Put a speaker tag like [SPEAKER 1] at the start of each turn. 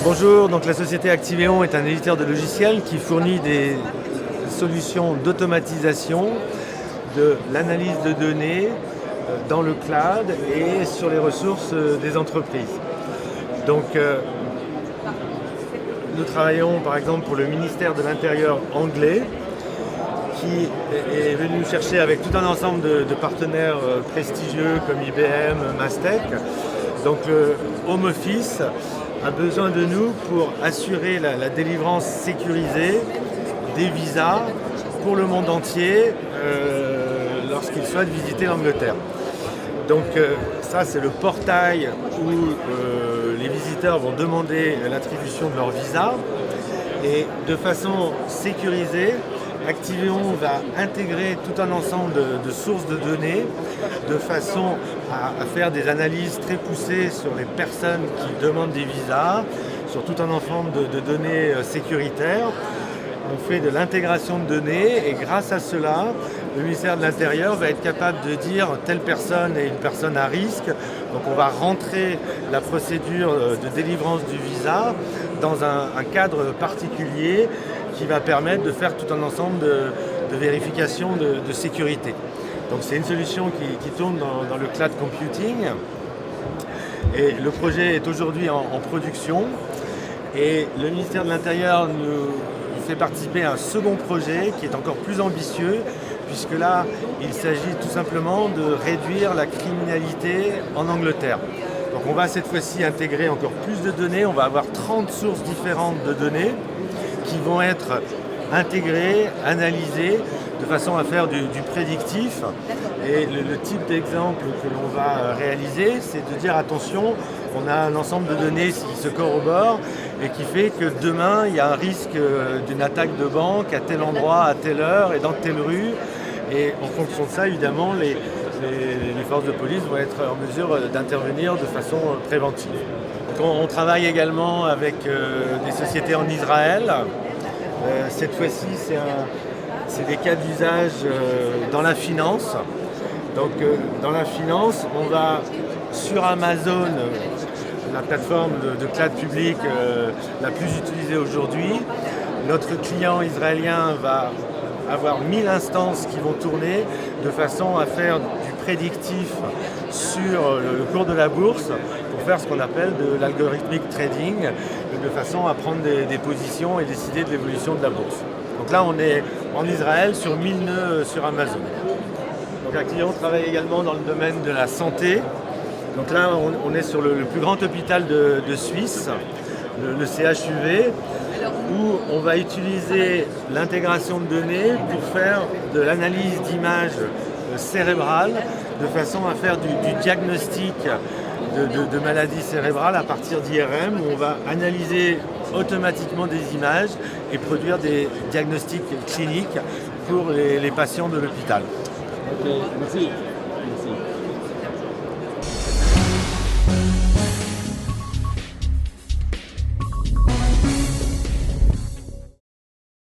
[SPEAKER 1] Bonjour, donc la société Activeon est un éditeur de logiciels qui fournit des solutions d'automatisation de l'analyse de données dans le cloud et sur les ressources des entreprises. Donc nous travaillons par exemple pour le ministère de l'Intérieur anglais qui est venu nous chercher avec tout un ensemble de partenaires prestigieux comme IBM, Mastec. Donc le Home Office a besoin de nous pour assurer la délivrance sécurisée des visas pour le monde entier lorsqu'ils souhaitent visiter l'Angleterre. Donc ça c'est le portail où les visiteurs vont demander l'attribution de leur visa et de façon sécurisée, Activeon va intégrer tout un ensemble de sources de données de façon à faire des analyses très poussées sur les personnes qui demandent des visas, sur tout un ensemble de données sécuritaires. On fait de l'intégration de données et grâce à cela, le ministère de l'Intérieur va être capable de dire telle personne est une personne à risque. Donc on va rentrer la procédure de délivrance du visa dans un cadre particulier qui va permettre de faire tout un ensemble de vérifications de sécurité. Donc c'est une solution qui tourne dans le cloud computing et le projet est aujourd'hui en production et le ministère de l'Intérieur nous fait participer à un second projet qui est encore plus ambitieux puisque là il s'agit tout simplement de réduire la criminalité en Angleterre. Donc on va cette fois-ci intégrer encore plus de données, on va avoir 30 sources différentes de données qui vont être intégrées, analysées, de façon à faire du prédictif. Et le type d'exemple que l'on va réaliser, c'est de dire attention, on a un ensemble de données qui se corroborent et qui fait que demain, il y a un risque d'une attaque de banque à tel endroit, à telle heure et dans telle rue. Et en fonction de ça, évidemment, les forces de police vont être en mesure d'intervenir de façon préventive. On travaille également avec des sociétés en Israël. Cette fois-ci, c'est des cas d'usage dans la finance. Donc dans la finance, on va sur Amazon, la plateforme de cloud public la plus utilisée aujourd'hui. Notre client israélien va avoir 1000 instances qui vont tourner de façon à faire du prédictif sur le cours de la bourse pour faire ce qu'on appelle de l'algorithmic trading, de façon à prendre des positions et décider de l'évolution de la bourse. Donc là, on est en Israël sur 1000 nœuds sur Amazon. Donc Activeon travaille également dans le domaine de la santé. Donc là, on est sur le plus grand hôpital de Suisse, le CHUV, où on va utiliser l'intégration de données pour faire de l'analyse d'images cérébrales de façon à faire du diagnostic de maladies cérébrales à partir d'IRM où on va analyser automatiquement des images et produire des diagnostics cliniques pour les patients de l'hôpital.
[SPEAKER 2] Ok, merci.